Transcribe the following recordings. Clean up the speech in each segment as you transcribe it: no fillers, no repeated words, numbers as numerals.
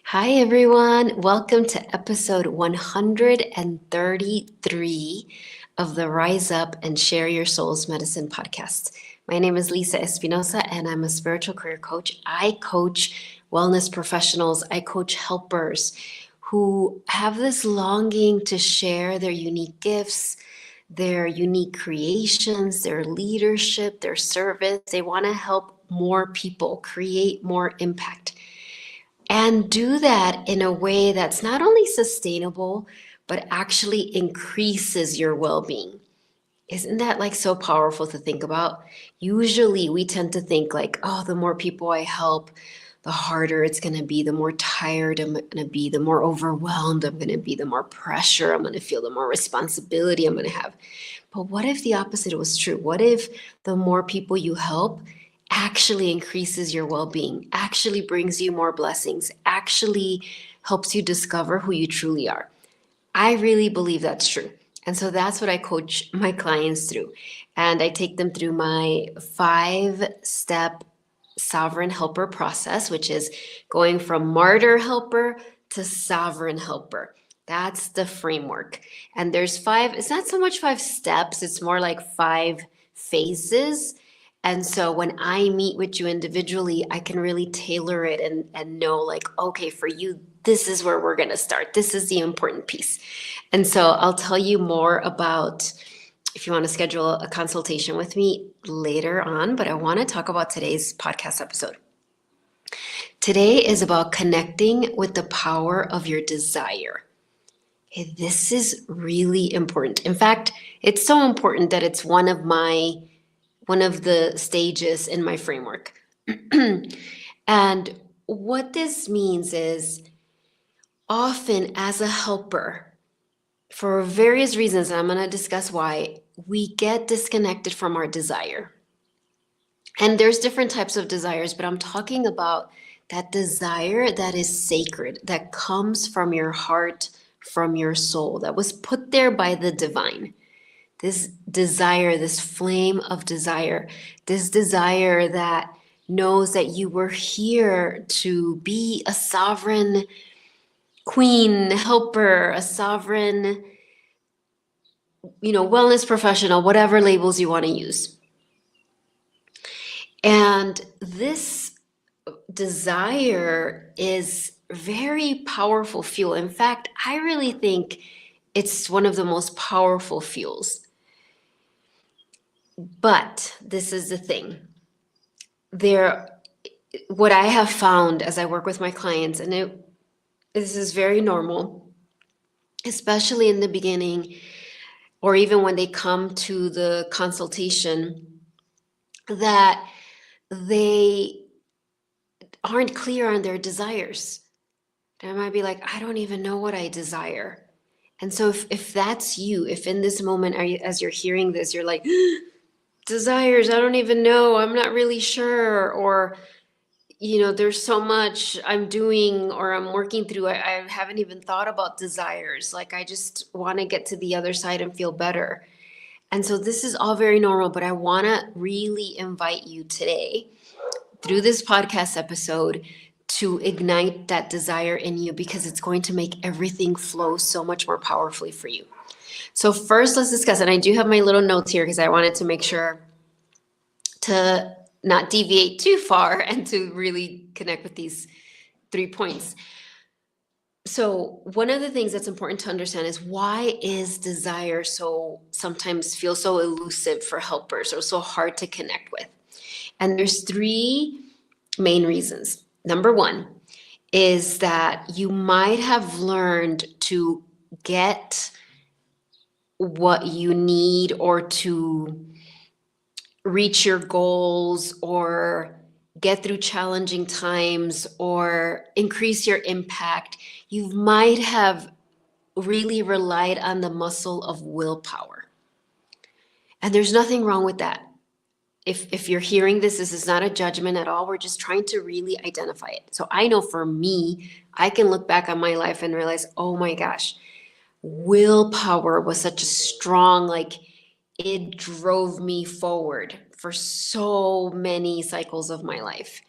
Hi, everyone. Welcome to episode 133 of the Rise Up and Share Your Soul's Medicine podcast. My name is Lisa Espinosa, and I'm a spiritual career coach. I coach wellness professionals, I coach helpers who have this longing to share their unique gifts, their unique creations, their leadership, their service. They want to help more people create more impact and do that in a way that's not only sustainable, but actually increases your well being. Isn't that like so powerful to think about? Usually we tend to think like, oh, the more people I help, the harder it's going to be, the more tired I'm going to be, the more overwhelmed I'm going to be, the more pressure I'm going to feel, the more responsibility I'm going to have. But what if the opposite was true? What if the more people you help actually increases your well being, actually brings you more blessings, actually helps you discover who you truly are? I really believe that's true. And so that's what I coach my clients through. And I take them through my 5-step sovereign helper process, which is going from martyr helper to sovereign helper. That's the framework. And there's 5, it's not so much 5 steps, it's more like 5 phases. And so when I meet with you individually, I can really tailor it and know like, okay, for you, this is where we're going to start. This is the important piece. And so I'll tell you more about if you want to schedule a consultation with me later on, but I want to talk about today's podcast episode. Today is about connecting with the power of your desire. Okay, this is really important. In fact, it's so important that it's one of the stages in my framework. And what this means is often as a helper, for various reasons, and I'm going to discuss why, we get disconnected from our desire. And there's different types of desires, but I'm talking about that desire that is sacred, that comes from your heart, from your soul, that was put there by the divine. This desire, this flame of desire, this desire that knows that you were here to be a sovereign queen, helper, a sovereign, wellness professional, whatever labels you want to use. And this desire is very powerful fuel. In fact, I really think it's one of the most powerful fuels. But this is the thing. What I have found as I work with my clients, and this is very normal, especially in the beginning, or even when they come to the consultation, that they aren't clear on their desires. They might be like, I don't even know what I desire. And so if that's you, if in this moment, as you're hearing this, you're like, desires, I don't even know, I'm not really sure, or there's so much I'm doing or I'm working through. I haven't even thought about desires. Like, I just want to get to the other side and feel better. And so this is all very normal, but I want to really invite you today through this podcast episode to ignite that desire in you, because it's going to make everything flow so much more powerfully for you. So first, let's discuss, and I do have my little notes here because I wanted to make sure to not deviate too far and to really connect with these 3 points. So one of the things that's important to understand is, why is desire sometimes feel so elusive for helpers, or so hard to connect with? And there's 3 main reasons. Number 1 is that you might have learned to get what you need, or to reach your goals, or get through challenging times, or increase your impact. You might have really relied on the muscle of willpower. And there's nothing wrong with that. If you're hearing this is not a judgment at all. We're just trying to really identify it. So I know for me, I can look back on my life and realize, oh my gosh, willpower was such a strong, like, it drove me forward for so many cycles of my life.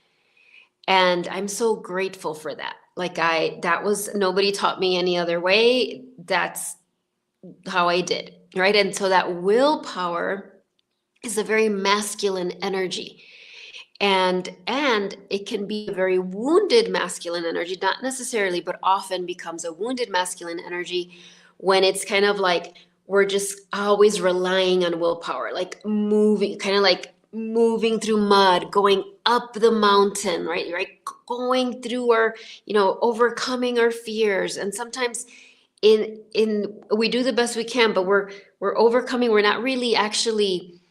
And I'm so grateful for that. Like that was, nobody taught me any other way. That's how I did, right? And so that willpower is a very masculine energy. And it can be a very wounded masculine energy, not necessarily, but often becomes a wounded masculine energy when it's kind of like we're just always relying on willpower, like moving, kind of like moving through mud, going up the mountain, right, going through our, overcoming our fears. And sometimes in we do the best we can, but we're overcoming, we're not actually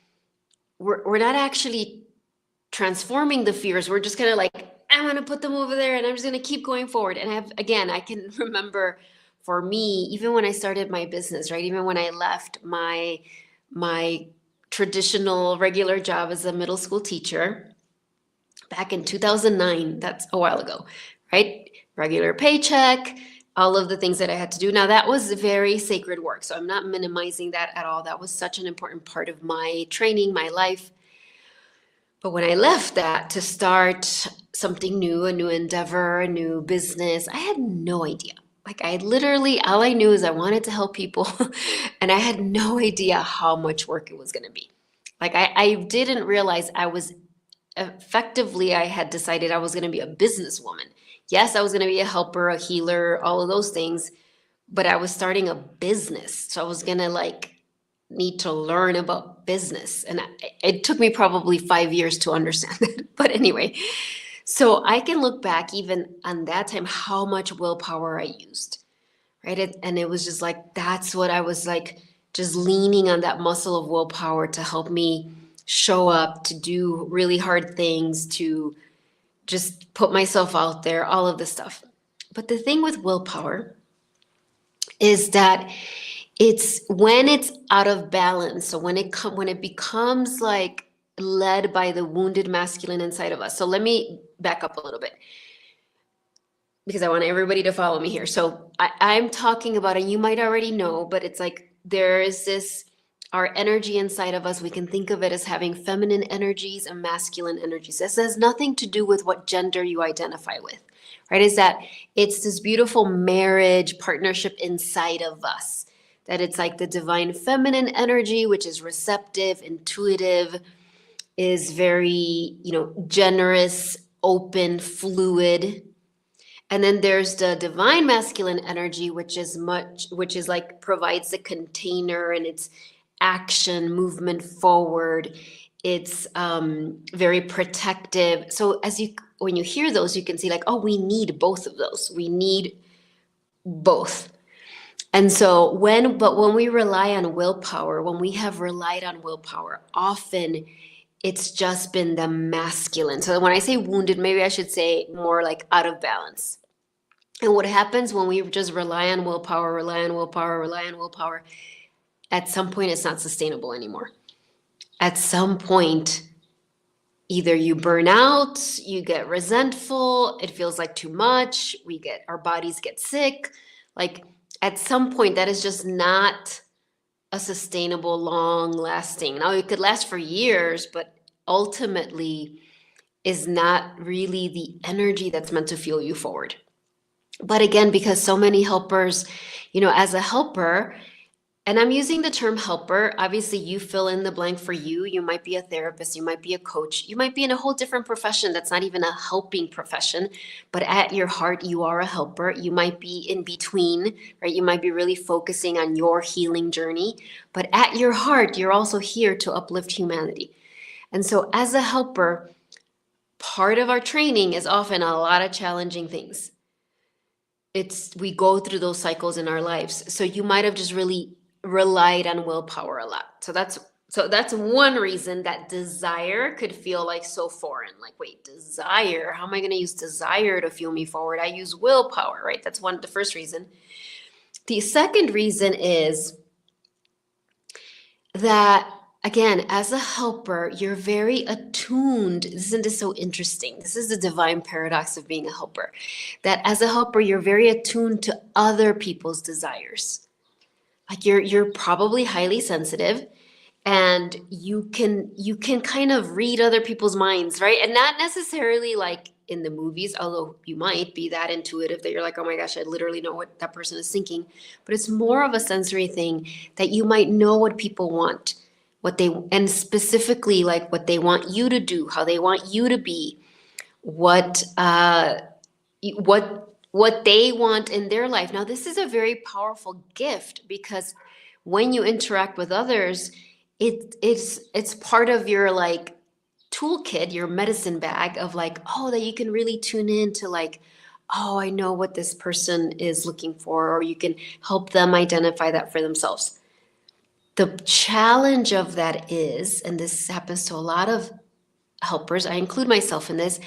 transforming the fears. We're just kind of like, I'm going to put them over there and I'm just going to keep going forward. And I can remember, for me, even when I started my business, right? Even when I left my traditional regular job as a middle school teacher back in 2009, that's a while ago, right? Regular paycheck, all of the things that I had to do. Now, that was very sacred work. So I'm not minimizing that at all. That was such an important part of my training, my life. But when I left that to start something new, a new endeavor, a new business, I had no idea. Like, I literally, all I knew is I wanted to help people, and I had no idea how much work it was going to be. Like, I didn't realize I had decided I was going to be a businesswoman. Yes, I was going to be a helper, a healer, all of those things, but I was starting a business. So I was going to need to learn about business. And it took me probably 5 years to understand it. But anyway, so I can look back even on that time, how much willpower I used, right? And it was just like, that's what I was like, just leaning on that muscle of willpower to help me show up, to do really hard things, to just put myself out there, all of this stuff. But the thing with willpower is that it's when it's out of balance. So when it becomes like led by the wounded masculine inside of us. So let me back up a little bit because I want everybody to follow me here. So I'm talking about, and you might already know, but it's like there is this, our energy inside of us, we can think of it as having feminine energies and masculine energies. This has nothing to do with what gender you identify with, right? Is that it's this beautiful marriage partnership inside of us. That it's like the divine feminine energy, which is receptive, intuitive, is very, generous, open, fluid. And then there's the divine masculine energy, which is like provides the container, and it's action, movement forward. It's very protective. So when you hear those, you can see like, oh, we need both of those. We need both. And so when we rely on willpower, when we have relied on willpower, often it's just been the masculine. So when I say wounded, maybe I should say more like out of balance. And what happens when we just rely on willpower, at some point it's not sustainable anymore. At some point, either you burn out, you get resentful, it feels like too much, our bodies get sick. Like at some point, that is just not a sustainable, long lasting. Now it could last for years, but ultimately is not really the energy that's meant to fuel you forward. But again, because so many helpers, as a helper, and I'm using the term helper, obviously you fill in the blank for you. You might be a therapist, you might be a coach, you might be in a whole different profession that's not even a helping profession, but at your heart, you are a helper. You might be in between, right? You might be really focusing on your healing journey, but at your heart, you're also here to uplift humanity. And so as a helper, part of our training is often a lot of challenging things. We go through those cycles in our lives. So you might have just really relied on willpower a lot. So that's one reason that desire could feel like so foreign. Like, wait, desire? How am I going to use desire to fuel me forward? I use willpower, right? That's the first reason. The second reason is that, again, as a helper, you're very attuned. Isn't this so interesting? This is the divine paradox of being a helper. That as a helper, you're very attuned to other people's desires. Like you're probably highly sensitive, and you can kind of read other people's minds, right? And not necessarily like in the movies, although you might be that intuitive that you're like, oh my gosh, I literally know what that person is thinking. But it's more of a sensory thing that you might know what people want, and specifically like what they want you to do, how they want you to be, what what they want in their life. Now, this is a very powerful gift because when you interact with others, it's part of your like toolkit, your medicine bag of like, oh, that you can really tune in to like, oh, I know what this person is looking for, or you can help them identify that for themselves. The challenge of that is, and this happens to a lot of helpers, I include myself in this,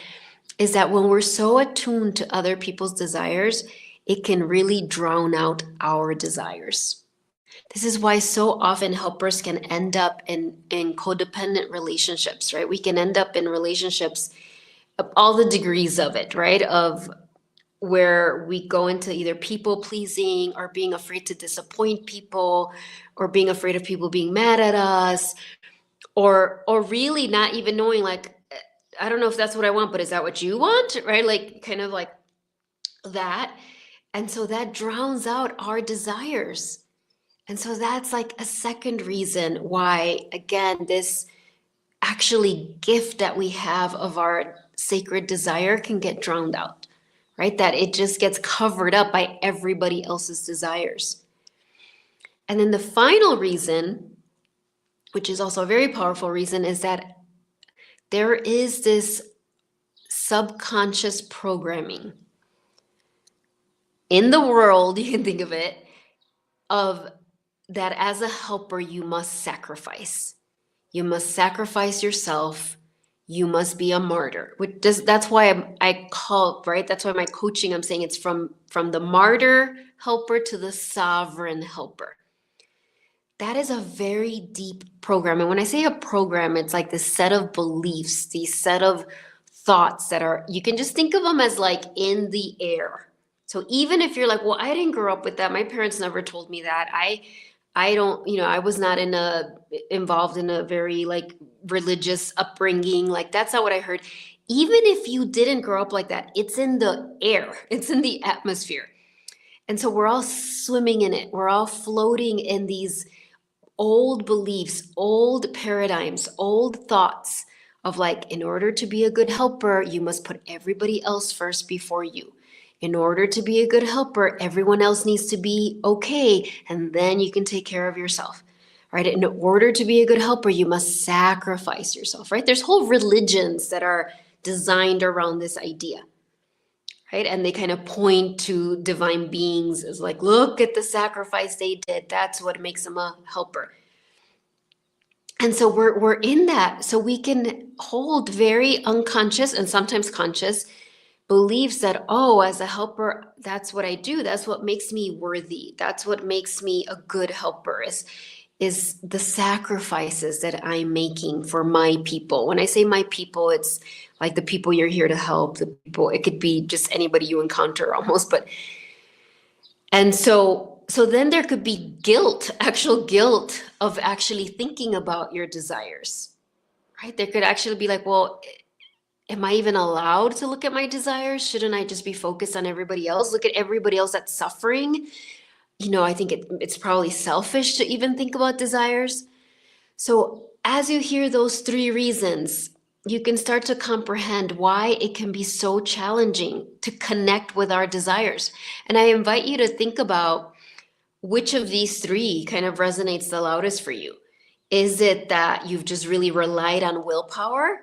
is that when we're so attuned to other people's desires, it can really drown out our desires. This is why so often helpers can end up in codependent relationships, right? We can end up in relationships, all the degrees of it, right? Of where we go into either people pleasing or being afraid to disappoint people or being afraid of people being mad at us or really not even knowing like, I don't know if that's what I want, but is that what you want? Right? Like kind of like that. And so that drowns out our desires. And so that's like a second reason why, again, this actually gift that we have of our sacred desire can get drowned out, right? That it just gets covered up by everybody else's desires. And then the final reason, which is also a very powerful reason, is that there is this subconscious programming in the world, you can think of it, of that as a helper, you must sacrifice. You must sacrifice yourself. You must be a martyr. That's why I call, right? That's why my coaching, I'm saying it's from the martyr helper to the sovereign helper. That is a very deep program. And when I say a program, it's like this set of beliefs, these set of thoughts that are, you can just think of them as like in the air. So even if you're like, well, I didn't grow up with that. My parents never told me that. I don't, I was not involved in a very like religious upbringing. Like that's not what I heard. Even if you didn't grow up like that, it's in the air. It's in the atmosphere. And so we're all swimming in it. We're all floating in these old beliefs, old paradigms, old thoughts of like, in order to be a good helper, you must put everybody else first before you. In order to be a good helper, everyone else needs to be okay, and then you can take care of yourself, right? In order to be a good helper, you must sacrifice yourself, right? There's whole religions that are designed around this idea, right? And they kind of point to divine beings as like, look at the sacrifice they did. That's what makes them a helper. And so we're in that. So we can hold very unconscious and sometimes conscious beliefs that, oh, as a helper, that's what I do. That's what makes me worthy. That's what makes me a good helper is the sacrifices that I'm making for my people. When I say my people, it's like the people you're here to help, the people, it could be just anybody you encounter almost, and so then there could be guilt, actual guilt of actually thinking about your desires, right? There could actually be like, well, am I even allowed to look at my desires? Shouldn't I just be focused on everybody else? Look at everybody else that's suffering. I think it's probably selfish to even think about desires. So as you hear those three reasons, you can start to comprehend why it can be so challenging to connect with our desires. And I invite you to think about which of these three kind of resonates the loudest for you. Is it that you've just really relied on willpower?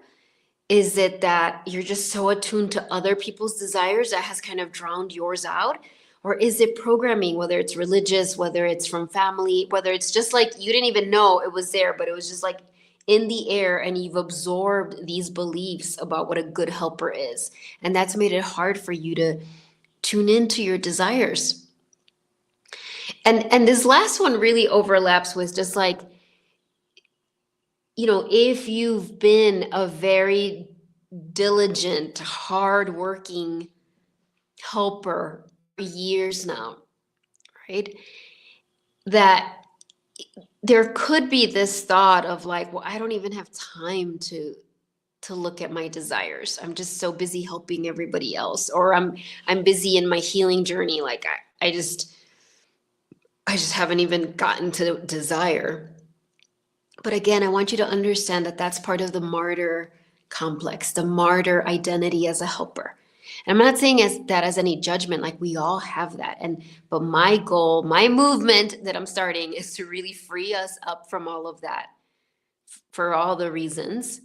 Is it that you're just so attuned to other people's desires that has kind of drowned yours out? Or is it programming, whether it's religious, whether it's from family, whether it's just like you didn't even know it was there, but it was just like in the air and you've absorbed these beliefs about what a good helper is. And that's made it hard for you to tune into your desires. And this last one really overlaps with just like, if you've been a very diligent, hardworking helper for years now, right? That there could be this thought of like, well, I don't even have time to to look at my desires. I'm just so busy helping everybody else, or I'm busy in my healing journey. Like I just haven't even gotten to desire. But again, I want you to understand that that's part of the martyr complex, the martyr identity as a helper. And I'm not saying that as any judgment, like we all have that. But my goal, my movement that I'm starting is to really free us up from all of that for all the reasons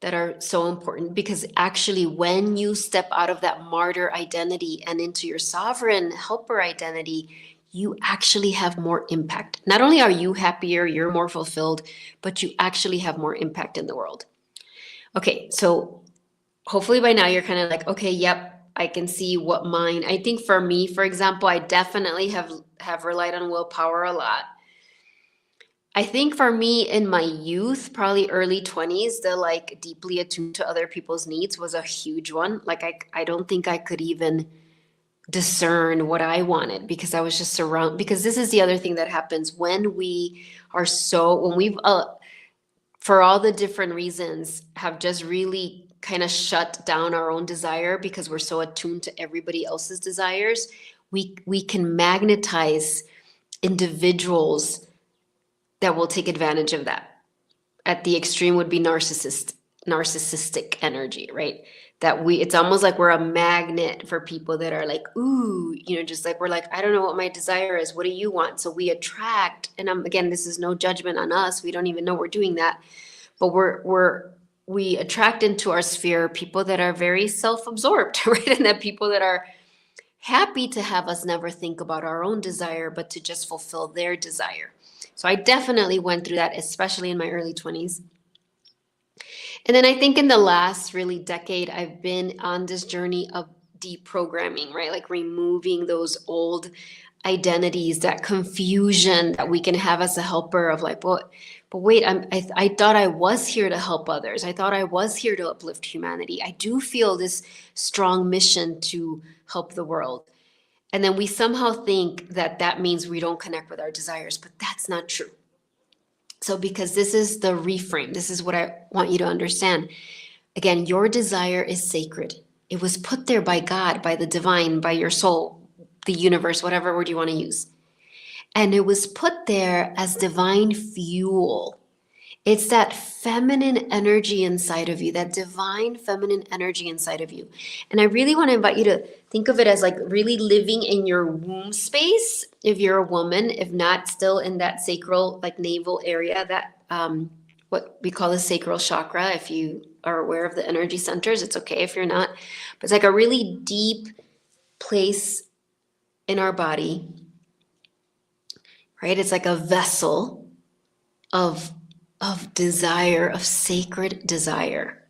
that are so important. Because actually, when you step out of that martyr identity and into your sovereign helper identity, you actually have more impact. Not only are you happier, you're more fulfilled, but you actually have more impact in the world. Okay, so hopefully by now you're kind of like, okay, yep, I can see what mine. I think for me, for example, I definitely have relied on willpower a lot. I think for me in my youth, probably early 20s, the like deeply attuned to other people's needs was a huge one. Like I don't think I could even discern what I wanted because I was just surrounded. Because this is the other thing that happens when we are when we've for all the different reasons have just really kind of shut down our own desire because we're so attuned to everybody else's desires. We can magnetize individuals that will take advantage of that. At the extreme would be narcissistic energy, right? It's almost like we're a magnet for people that are like, ooh, just like we're like, I don't know what my desire is. What do you want? So we attract, and again, this is no judgment on us. We don't even know we're doing that, but we attract into our sphere people that are very self-absorbed, right? And that people that are happy to have us never think about our own desire, but to just fulfill their desire. So I definitely went through that, especially in my early 20s. And then I think in the last really decade, I've been on this journey of deprogramming, right? Like removing those old identities, that confusion that we can have as a helper of like, well, but wait, I thought I was here to help others. I thought I was here to uplift humanity. I do feel this strong mission to help the world. And then we somehow think that means we don't connect with our desires, but that's not true. So because this is the reframe, this is what I want you to understand. Again, your desire is sacred. It was put there by God, by the divine, by your soul, the universe, whatever word you want to use. And it was put there as divine fuel. It's that feminine energy inside of you, that divine feminine energy inside of you. And I really want to invite you to think of it as like really living in your womb space if you're a woman, if not still in that sacral, like navel area, that what we call the sacral chakra. If you are aware of the energy centers, it's okay if you're not. But it's like a really deep place in our body, right? It's like a vessel of desire, of sacred desire.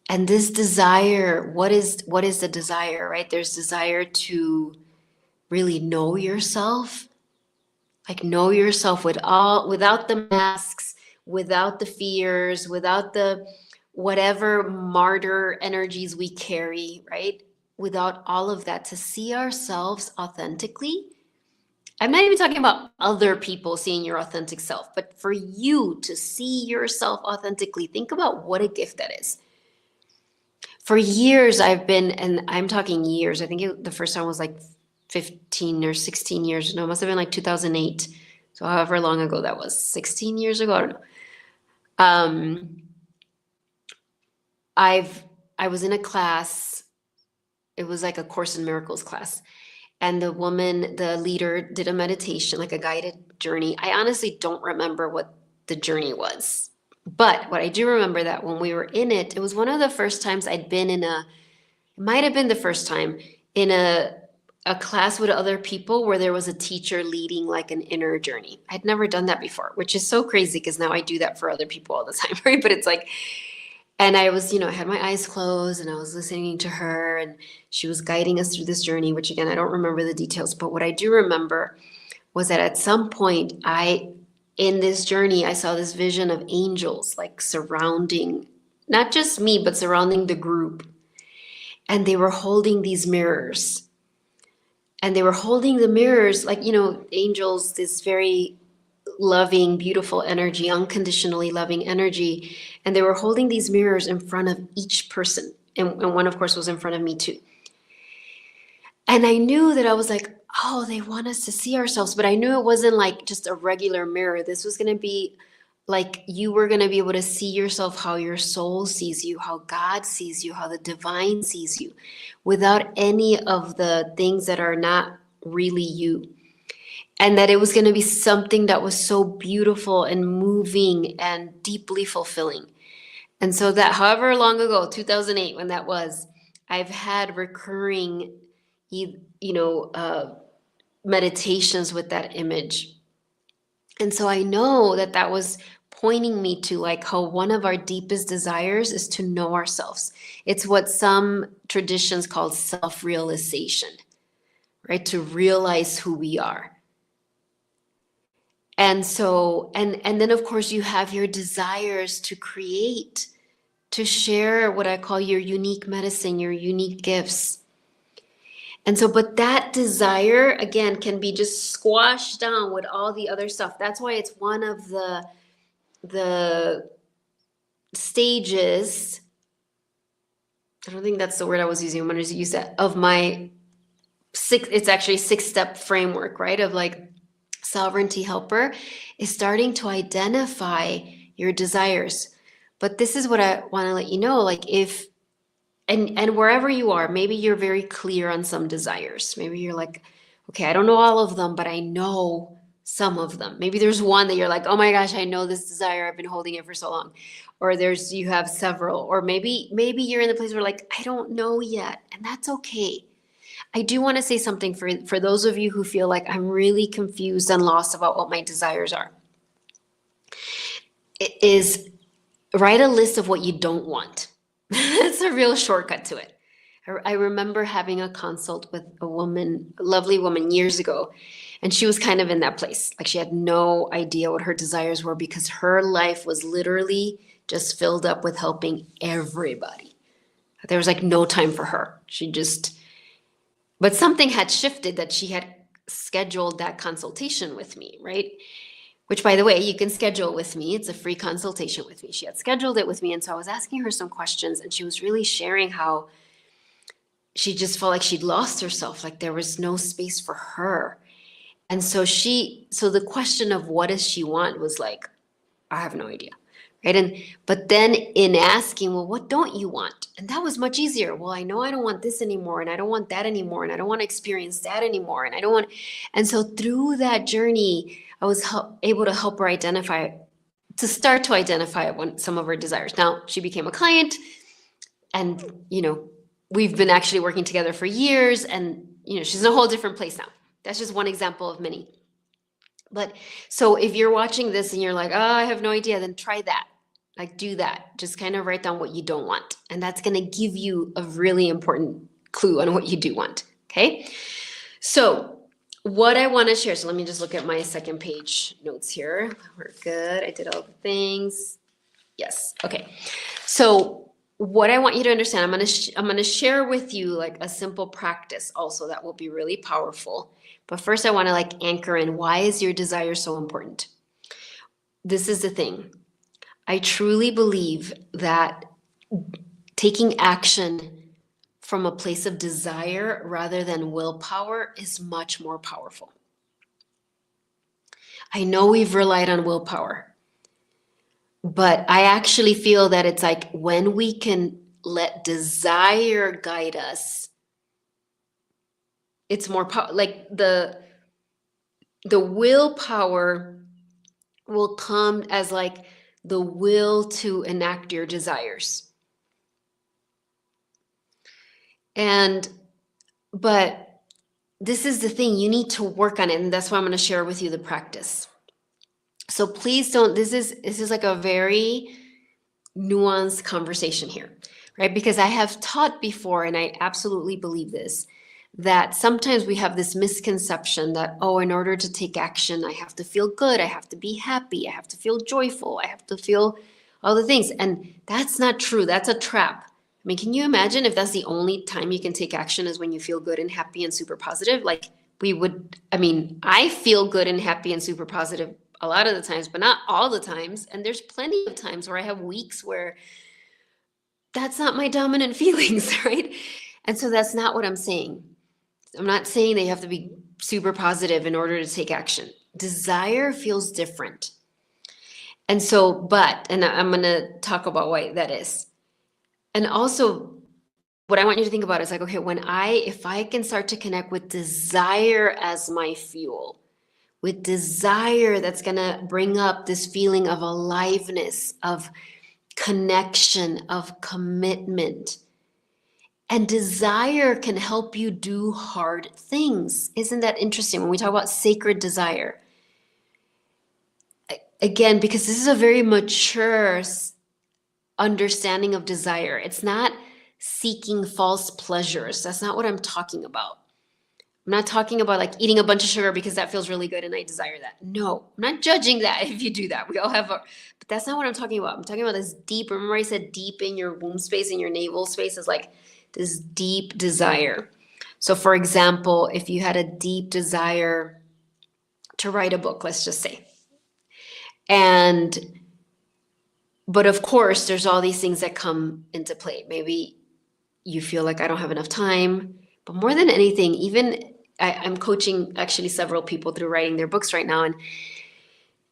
And this desire, what is the desire, right? There's desire to really know yourself, like know yourself without the masks, without the fears, without the whatever martyr energies we carry, right? Without all of that, to see ourselves authentically. I'm not even talking about other people seeing your authentic self, but for you to see yourself authentically, think about what a gift that is. For years, and I'm talking years, I think the first time was like 15 or 16 years. No, it must have been like 2008. So however long ago that was, 16 years ago, I don't know. I was in a class, it was like a Course in Miracles class. And the leader did a meditation, like a guided journey. I honestly don't remember what the journey was. But what I do remember that when we were in it, it was one of the first times I'd been it might have been the first time in a class with other people where there was a teacher leading like an inner journey. I'd never done that before, which is so crazy because now I do that for other people all the time, right? But it's like, and I was, I had my eyes closed and I was listening to her and she was guiding us through this journey, which again, I don't remember the details, but what I do remember was that at some point in this journey, I saw this vision of angels like surrounding, not just me, but surrounding the group. And they were holding these mirrors. And they were holding the mirrors like, angels, this very loving, beautiful energy, unconditionally loving energy. And they were holding these mirrors in front of each person. And one, of course, was in front of me too. And I knew that I was like, oh, they want us to see ourselves. But I knew it wasn't like just a regular mirror. This was going to be like you were going to be able to see yourself how your soul sees you, how God sees you, how the divine sees you, without any of the things that are not really you. And that it was going to be something that was so beautiful and moving and deeply fulfilling. And so that, however long ago, 2008, when that was, I've had recurring, meditations with that image. And so I know that that was pointing me to like how one of our deepest desires is to know ourselves. It's what some traditions call self-realization, right? To realize who we are. And so, and then of course you have your desires to create, to share what I call your unique medicine, your unique gifts. And so, but that desire, again, can be just squashed down with all the other stuff. That's why it's one of the stages. I don't think that's the word I was using. I'm going to use that of my it's actually 6-step framework, right? Of like sovereignty helper is starting to identify your desires. But this is what I want to let you know, like if, and wherever you are, maybe you're very clear on some desires. Maybe you're like, okay, I don't know all of them, but I know some of them. Maybe there's one that you're like, oh my gosh, I know this desire. I've been holding it for so long. Or you have several, or maybe you're in the place where like, I don't know yet. And that's okay. I do want to say something for those of you who feel like I'm really confused and lost about what my desires are. It is write a list of what you don't want. That's a real shortcut to it. I remember having a consult with a lovely woman years ago, and she was kind of in that place. Like she had no idea what her desires were because her life was literally just filled up with helping everybody. There was like no time for her. But something had shifted that she had scheduled that consultation with me, right? Which, by the way, you can schedule with me. It's a free consultation with me. She had scheduled it with me. And so I was asking her some questions, and she was really sharing how she just felt like she'd lost herself, like there was no space for her. And so the question of what does she want was like, I have no idea. Right. But then in asking, well, what don't you want? And that was much easier. Well, I know I don't want this anymore, and I don't want that anymore, and I don't want to experience that anymore. And so through that journey, I was able to help her start to identify some of her desires. Now she became a client, and, we've been actually working together for years, and, she's in a whole different place now. That's just one example of many. But so if you're watching this and you're like, oh, I have no idea, then try that. Like do that. Just kind of write down what you don't want. And that's going to give you a really important clue on what you do want. Okay. So what I want to share. So let me just look at my second page notes here. We're good. I did all the things. Yes. Okay. So what I want you to understand, I'm going to share with you like a simple practice also that will be really powerful. But first I want to like anchor in, why is your desire so important? This is the thing. I truly believe that taking action from a place of desire rather than willpower is much more powerful. I know we've relied on willpower, but I actually feel that it's like when we can let desire guide us, it's more like the willpower will come as like the will to enact your desires. But this is the thing, you need to work on it. And that's why I'm going to share with you the practice. So please don't, this is like a very nuanced conversation here, right? Because I have taught before, and I absolutely believe this, that sometimes we have this misconception that, oh, in order to take action, I have to feel good. I have to be happy. I have to feel joyful. I have to feel all the things. And that's not true. That's a trap. I mean, can you imagine if that's the only time you can take action is when you feel good and happy and super positive? Like I feel good and happy and super positive a lot of the times, but not all the times. And there's plenty of times where I have weeks where that's not my dominant feelings, right? And so that's not what I'm saying. I'm not saying they have to be super positive in order to take action. Desire feels different. And so, and I'm going to talk about why that is. And also, what I want you to think about is like, okay, if I can start to connect with desire as my fuel, with desire that's going to bring up this feeling of aliveness, of connection, of commitment. And desire can help you do hard things. Isn't that interesting when we talk about sacred desire? Again, because this is a very mature understanding of desire. It's not seeking false pleasures. That's not what I'm talking about. I'm not talking about like eating a bunch of sugar because that feels really good and I desire that. No, I'm not judging that if you do that. We all have but that's not what I'm talking about. I'm talking about this deep, remember I said deep in your womb space, in your navel space is like this deep desire. So for example, if you had a deep desire to write a book, let's just say. But of course, there's all these things that come into play. Maybe you feel like I don't have enough time, but more than anything, even I'm coaching actually several people through writing their books right now.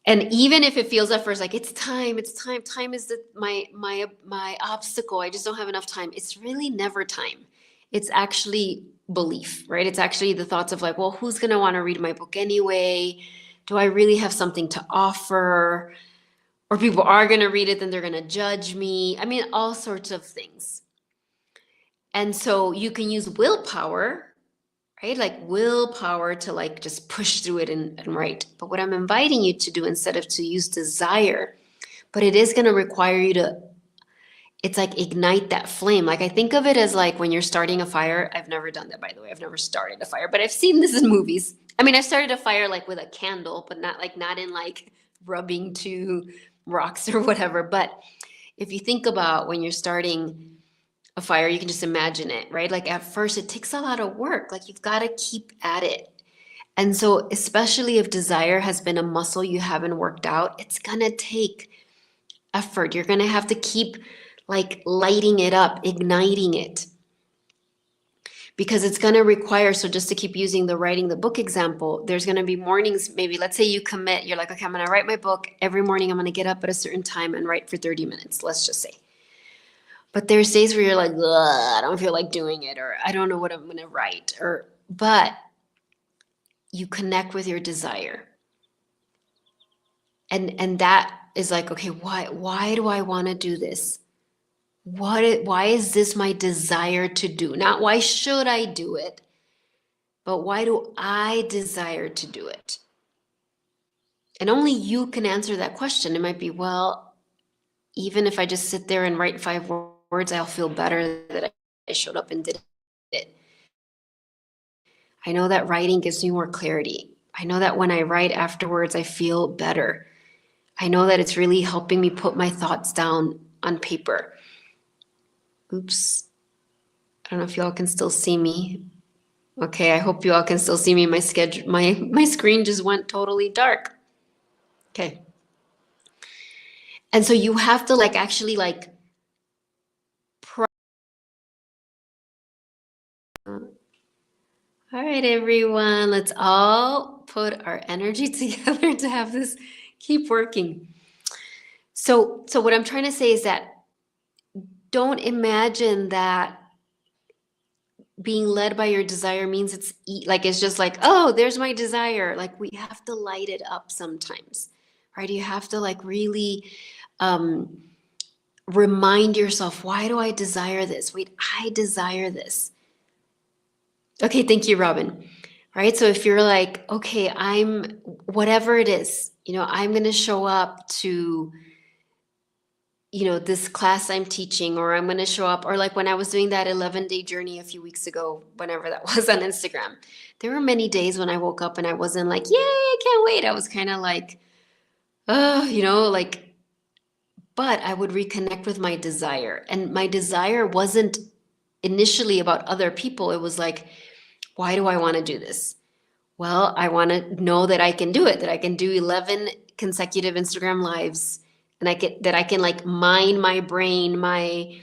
And even if it feels at first like it's time is my obstacle. I just don't have enough time. It's really never time. It's actually belief, right? It's actually the thoughts of like, well, who's going to want to read my book anyway? Do I really have something to offer? Or people are going to read it, then they're going to judge me. I mean, all sorts of things. And so you can use willpower, right? Like willpower to like just push through it and write. But what I'm inviting you to do instead of to use desire, but it is going to require you to, it's like ignite that flame. Like I think of it as like when you're starting a fire. I've never done that, by the way. I've never started a fire, but I've seen this in movies. I mean, I started a fire like with a candle, but not in like rubbing two rocks or whatever. But if you think about when you're starting a fire, you can just imagine it, right? Like at first it takes a lot of work. Like you've got to keep at it. And so especially if desire has been a muscle you haven't worked out, it's going to take effort. You're going to have to keep like lighting it up, igniting it. Because it's going to require, so just to keep using the writing the book example, there's going to be mornings, maybe let's say you commit, you're like, okay, I'm going to write my book every morning. I'm going to get up at a certain time and write for 30 minutes, let's just say. But there's days where you're like, I don't feel like doing it, or I don't know what I'm going to write, but you connect with your desire. And that is like, okay, why do I want to do this? Why is this my desire to do? Not why should I do it, but why do I desire to do it? And only you can answer that question. It might be, well, even if I just sit there and write 5 words, I'll feel better that I showed up and did it. I know that writing gives me more clarity. I know that when I write afterwards, I feel better. I know that it's really helping me put my thoughts down on paper. Oops. I don't know if y'all can still see me. Okay, I hope you all can still see me. My schedule, my screen just went totally dark. Okay. And so you have to like actually like all right, everyone, let's all put our energy together to have this keep working. So what I'm trying to say is that don't imagine that being led by your desire means it's just like, oh, there's my desire. Like we have to light it up sometimes, right? You have to like really remind yourself, why do I desire this? Wait, I desire this. Okay, thank you, Robin. Right? So if you're like, okay, whatever it is, I'm going to show up to, this class I'm teaching, or I'm going to show up, or like when I was doing that 11-day journey a few weeks ago, whenever that was on Instagram, there were many days when I woke up and I wasn't like, yay, I can't wait. I was kind of like, but I would reconnect with my desire. And my desire wasn't initially about other people. It was like, why do I want to do this? Well, I want to know that I can do it, that I can do 11 consecutive Instagram lives, and I can like mine my brain, my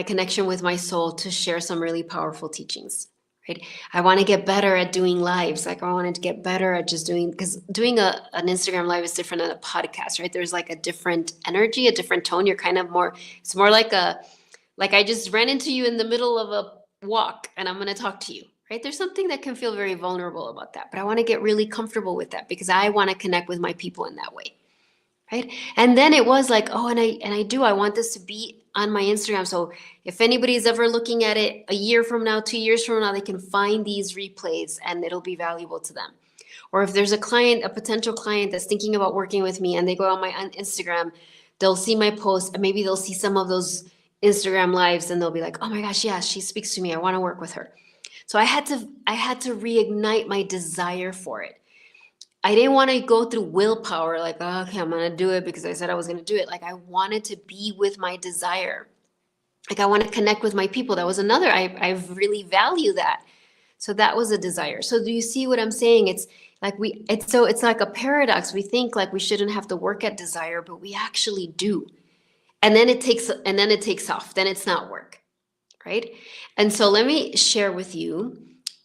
connection with my soul to share some really powerful teachings, right? I want to get better at doing lives. Like I wanted to get better at just doing, because doing an Instagram live is different than a podcast, right? There's like a different energy, a different tone. You're kind of more, it's more like I just ran into you in the middle of a walk and I'm going to talk to you, right? There's something that can feel very vulnerable about that, but I want to get really comfortable with that because I want to connect with my people in that way, right? And then it was like, oh, I want this to be on my Instagram. So if anybody's ever looking at it a year from now, 2 years from now, they can find these replays and it'll be valuable to them. Or if there's a potential client that's thinking about working with me and they go on my Instagram, they'll see my post and maybe they'll see some of those Instagram lives and they'll be like, oh my gosh, yeah, she speaks to me. I want to work with her. So I had to reignite my desire for it. I didn't want to go through willpower, like, oh, okay, I'm going to do it because I said I was going to do it. Like I wanted to be with my desire. Like I want to connect with my people. That was another, I really value that. So that was a desire. So do you see what I'm saying? It's like a paradox. We think like we shouldn't have to work at desire, but we actually do. And then it takes off. Then it's not work, right? And so let me share with you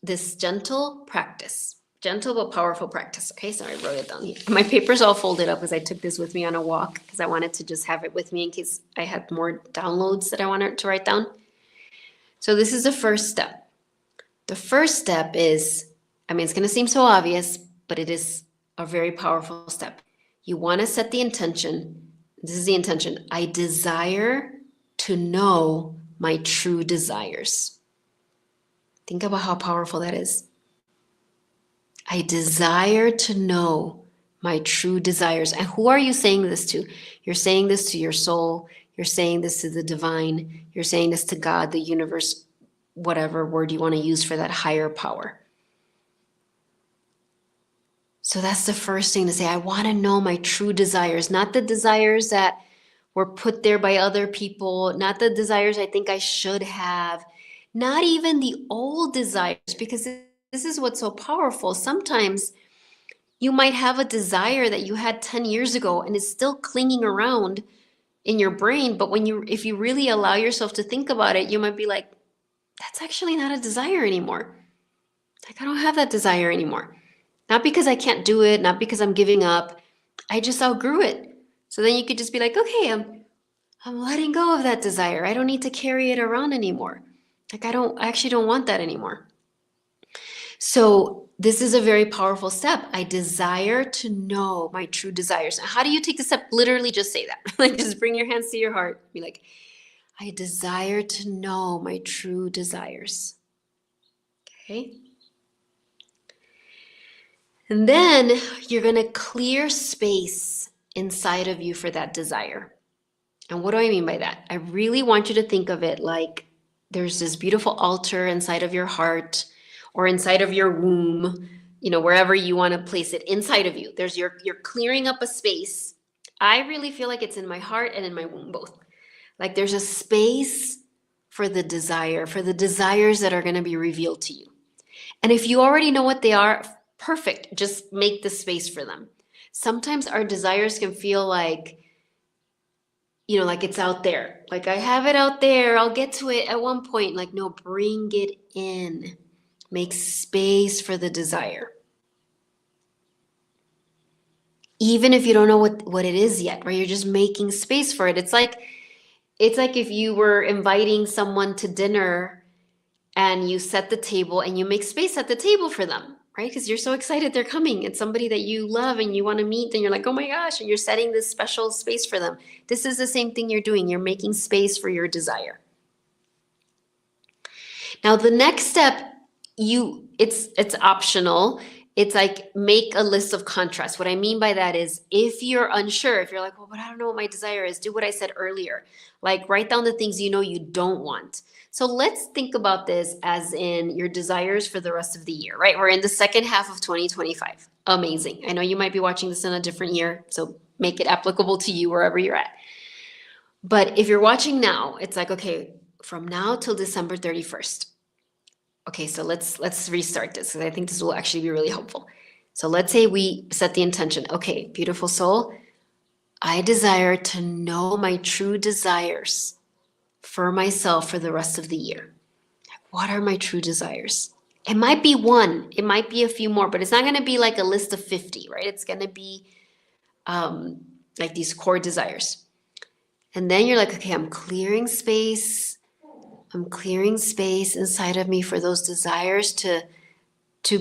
this gentle but powerful practice. Okay, so I wrote it down here. My paper's all folded up because I took this with me on a walk because I wanted to just have it with me in case I had more downloads that I wanted to write down. So this is the first step. The first step is, it's going to seem so obvious, but it is a very powerful step. You want to set the intention. This is the intention. I desire to know my true desires. Think about how powerful that is. I desire to know my true desires. And who are you saying this to? You're saying this to your soul. You're saying this to the divine. You're saying this to God, the universe, whatever word you want to use for that higher power. So that's the first thing to say. I want to know my true desires, not the desires that were put there by other people, not the desires I think I should have, not even the old desires, because this is what's so powerful. Sometimes you might have a desire that you had 10 years ago and it's still clinging around in your brain, but if you really allow yourself to think about it, you might be like, that's actually not a desire anymore. Like I don't have that desire anymore. Not because I can't do it, not because I'm giving up. I just outgrew it. So then you could just be like, okay, I'm letting go of that desire. I don't need to carry it around anymore. Like I actually don't want that anymore. So this is a very powerful step. I desire to know my true desires. How do you take the step? Literally just say that. Like just bring your hands to your heart. Be like, I desire to know my true desires. Okay. And then you're going to clear space inside of you for that desire. And what do I mean by that? I really want you to think of it like there's this beautiful altar inside of your heart or inside of your womb, wherever you want to place it inside of you. You're clearing up a space. I really feel like it's in my heart and in my womb, both. Like there's a space for the desires that are going to be revealed to you. And if you already know what they are, perfect. Just make the space for them. Sometimes our desires can feel like, like it's out there. Like I have it out there. I'll get to it at one point. Like, no, bring it in. Make space for the desire. Even if you don't know what it is yet, right? You're just making space for it. It's like if you were inviting someone to dinner and you set the table and you make space at the table for them, right? Because you're so excited they're coming. It's somebody that you love and you want to meet and you're like, oh my gosh, and you're setting this special space for them. This is the same thing you're doing. You're making space for your desire. Now, the next step, it's optional. It's like make a list of contrasts. What I mean by that is if you're unsure, if you're like, well, but I don't know what my desire is, do what I said earlier. Like write down the things you don't want. So let's think about this as in your desires for the rest of the year, right? We're in the second half of 2025. Amazing. I know you might be watching this in a different year, so make it applicable to you wherever you're at. But if you're watching now, it's like, okay, from now till December 31st. Okay, so let's restart this because I think this will actually be really helpful. So let's say we set the intention. Okay, beautiful soul, I desire to know my true desires for myself for the rest of the year. What are my true desires? It might be one, it might be a few more, but it's not going to be like a list of 50, right? It's going to be like these core desires. And then you're like, okay, I'm clearing space. I'm clearing space inside of me for those desires to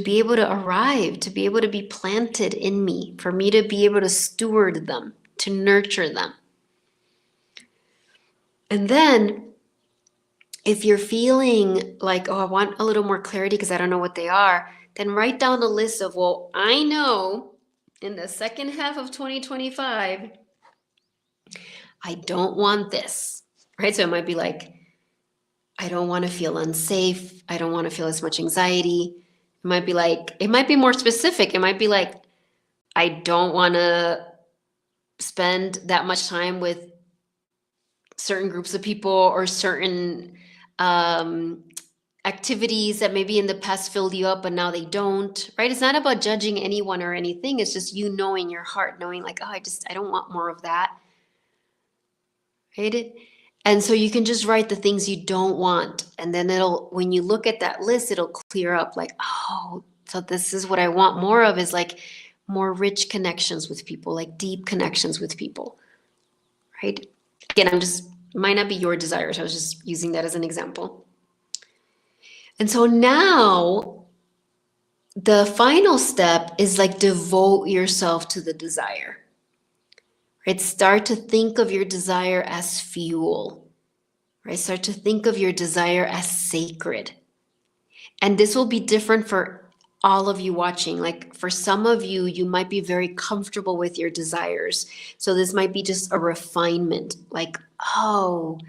be able to arrive, to be able to be planted in me, for me to be able to steward them, to nurture them. And then if you're feeling like, oh, I want a little more clarity because I don't know what they are, then write down a list of, well, I know in the second half of 2025, I don't want this, right? So it might be like, I don't want to feel unsafe. I don't want to feel as much anxiety. It might be like, it might be more specific. It might be like, I don't want to spend that much time with certain groups of people or certain activities that maybe in the past filled you up, but now they don't, right? It's not about judging anyone or anything. It's just you knowing your heart, knowing like, oh, I don't want more of that, right? And so you can just write the things you don't want. And then when you look at that list, it'll clear up like, oh, so this is what I want more of, is like more rich connections with people, like deep connections with people, right? Again, might not be your desires. I was just using that as an example. And so now the final step is like devote yourself to the desire, right? Start to think of your desire as fuel, right? Start to think of your desire as sacred. And this will be different for all of you watching. Like for some of you, you might be very comfortable with your desires. So this might be just a refinement, like, oh,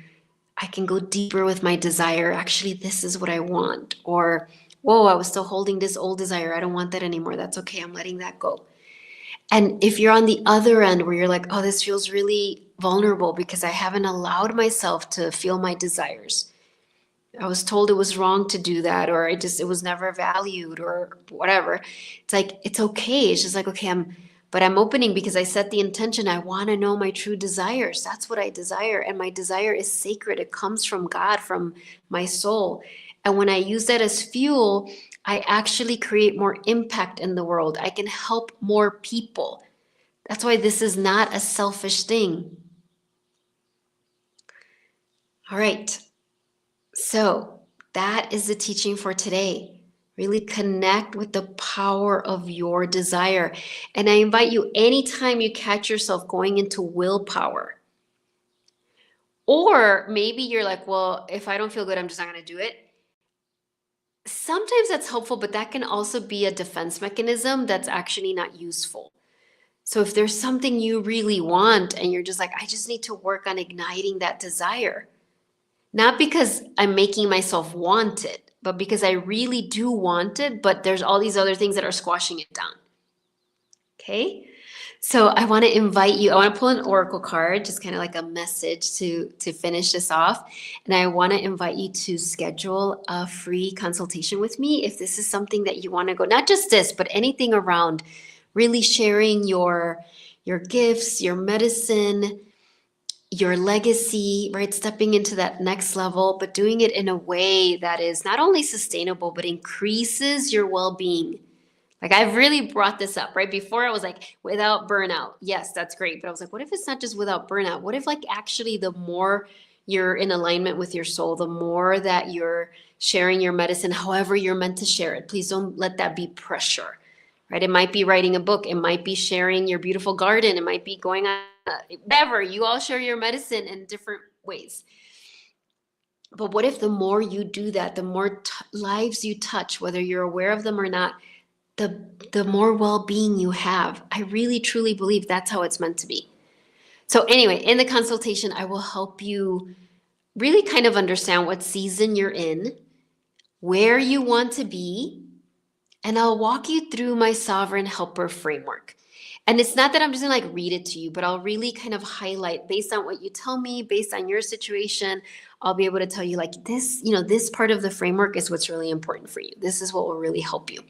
I can go deeper with my desire. Actually, this is what I want. Or, whoa, I was still holding this old desire. I don't want that anymore. That's okay. I'm letting that go. And if you're on the other end where you're like, oh, this feels really vulnerable because I haven't allowed myself to feel my desires. I was told it was wrong to do that, or it was never valued or whatever. It's like, it's okay. It's just like, okay, I'm opening because I set the intention. I want to know my true desires. That's what I desire. And my desire is sacred. It comes from God, from my soul. And when I use that as fuel, I actually create more impact in the world. I can help more people. That's why this is not a selfish thing. All right. So that is the teaching for today. Really connect with the power of your desire. And I invite you, anytime you catch yourself going into willpower, or maybe you're like, well, if I don't feel good, I'm just not going to do it. Sometimes that's helpful, but that can also be a defense mechanism that's actually not useful. So if there's something you really want and you're just like, I just need to work on igniting that desire. Not because I'm making myself want it, but because I really do want it, but there's all these other things that are squashing it down. Okay? So I want to invite you, I want to pull an oracle card, just kind of like a message to finish this off. And I want to invite you to schedule a free consultation with me if this is something that you want to go, not just this, but anything around really sharing your gifts, your medicine, your legacy, right? Stepping into that next level, but doing it in a way that is not only sustainable, but increases your well-being. Like I've really brought this up, right? Before I was like, without burnout. Yes, that's great. But I was like, what if it's not just without burnout? What if like actually the more you're in alignment with your soul, the more that you're sharing your medicine, however you're meant to share it. Please don't let that be pressure, right? It might be writing a book. It might be sharing your beautiful garden. It might be going on, whatever. You all share your medicine in different ways. But what if the more you do that, the more lives you touch, whether you're aware of them or not, the more well-being you have. I really, truly believe that's how it's meant to be. So anyway, in the consultation, I will help you really kind of understand what season you're in, where you want to be, and I'll walk you through my sovereign helper framework. And it's not that I'm just gonna like read it to you, but I'll really kind of highlight based on what you tell me, based on your situation. I'll be able to tell you like this, this part of the framework is what's really important for you. This is what will really help you.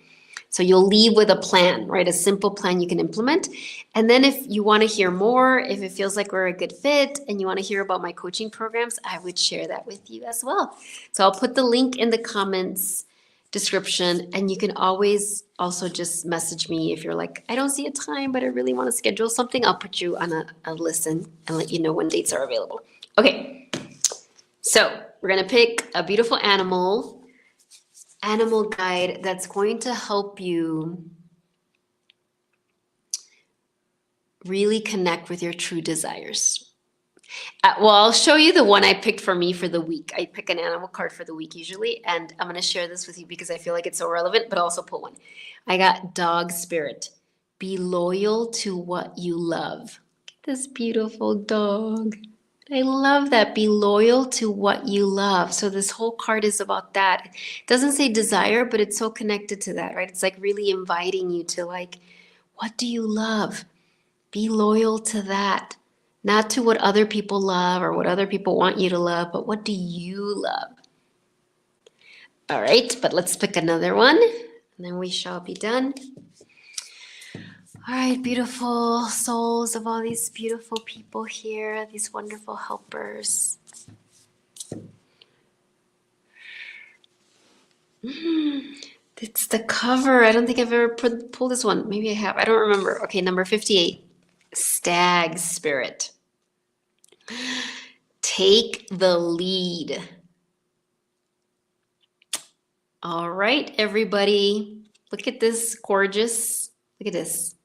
So you'll leave with a plan, right? A simple plan you can implement. And then if you want to hear more, if it feels like we're a good fit and you want to hear about my coaching programs, I would share that with you as well. So I'll put the link in the comments description, and you can always also just message me if you're like, I don't see a time, but I really want to schedule something. I'll put you on a listen and let you know when dates are available. Okay, so we're going to pick a beautiful animal guide that's going to help you really connect with your true desires. Well, I'll show you the one I picked for me for the week. I pick an animal card for the week usually, and I'm going to share this with you because I feel like it's so relevant, but I'll also pull one. I got dog spirit. Be loyal to what you love. Look at this beautiful dog. I love that. Be loyal to what you love. So this whole card is about that. It doesn't say desire, but it's so connected to that, right? It's like really inviting you to like, what do you love? Be loyal to that. Not to what other people love or what other people want you to love, but what do you love? All right, but let's pick another one and then we shall be done. All right, beautiful souls of all these beautiful people here, these wonderful helpers. It's the cover. I don't think I've ever pulled this one. Maybe I have. I don't remember. Okay, number 58. Stag spirit. Take the lead. All right, everybody. Look at this gorgeous. Look at this.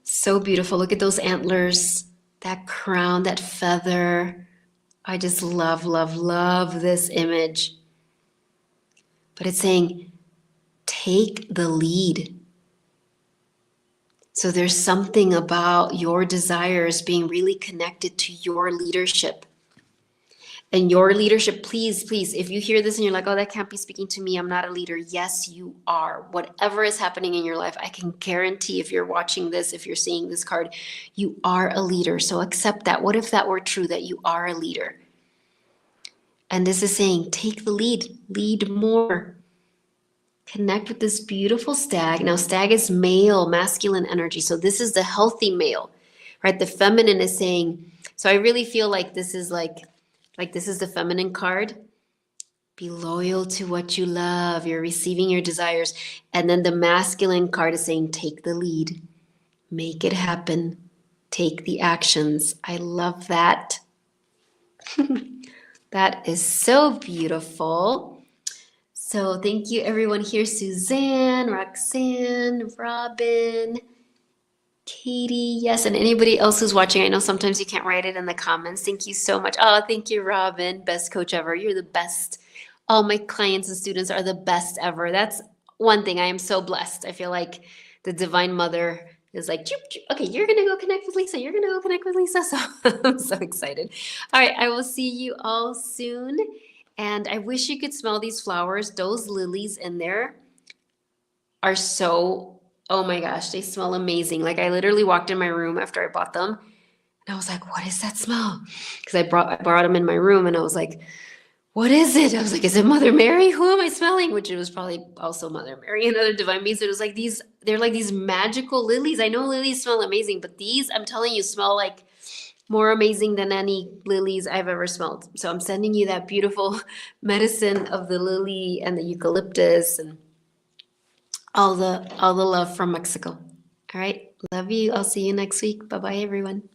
So beautiful. Look at those antlers, that crown, that feather. I just love, love, love this image. But it's saying, take the lead. So there's something about your desires being really connected to your leadership. And your leadership, please, please, if you hear this and you're like, oh, that can't be speaking to me, I'm not a leader. Yes, you are. Whatever is happening in your life, I can guarantee if you're watching this, if you're seeing this card, you are a leader. So accept that. What if that were true, that you are a leader? And this is saying, take the lead more. Connect with this beautiful stag. Now, stag is male, masculine energy. So this is the healthy male, right? The feminine is saying, so I really feel like this is like this is the feminine card. Be loyal to what you love. You're receiving your desires. And then the masculine card is saying, take the lead. Make it happen. Take the actions. I love that. That is so beautiful. So thank you everyone here. Suzanne, Roxanne, Robin, Katie, yes, and anybody else who's watching. I know sometimes you can't write it in the comments. Thank you so much. Oh, thank you, Robin. Best coach ever. You're the best. All my clients and students are the best ever. That's one thing. I am so blessed. I feel like the Divine Mother is like, choop, choop. Okay, you're going to go connect with Lisa. You're going to go connect with Lisa. So I'm so excited. All right, I will see you all soon. And I wish you could smell these flowers. Those lilies in there are so, oh my gosh, they smell amazing. Like I literally walked in my room after I bought them and I was like, what is that smell? Because I brought them in my room and I was like, what is it? I was like, is it Mother Mary? Who am I smelling? Which it was probably also Mother Mary and other divine beings. It was like they're like these magical lilies. I know lilies smell amazing, but these, I'm telling you, smell like more amazing than any lilies I've ever smelled. So I'm sending you that beautiful medicine of the lily and the eucalyptus and all the love from Mexico. All right. Love you. I'll see you next week. Bye-bye, everyone.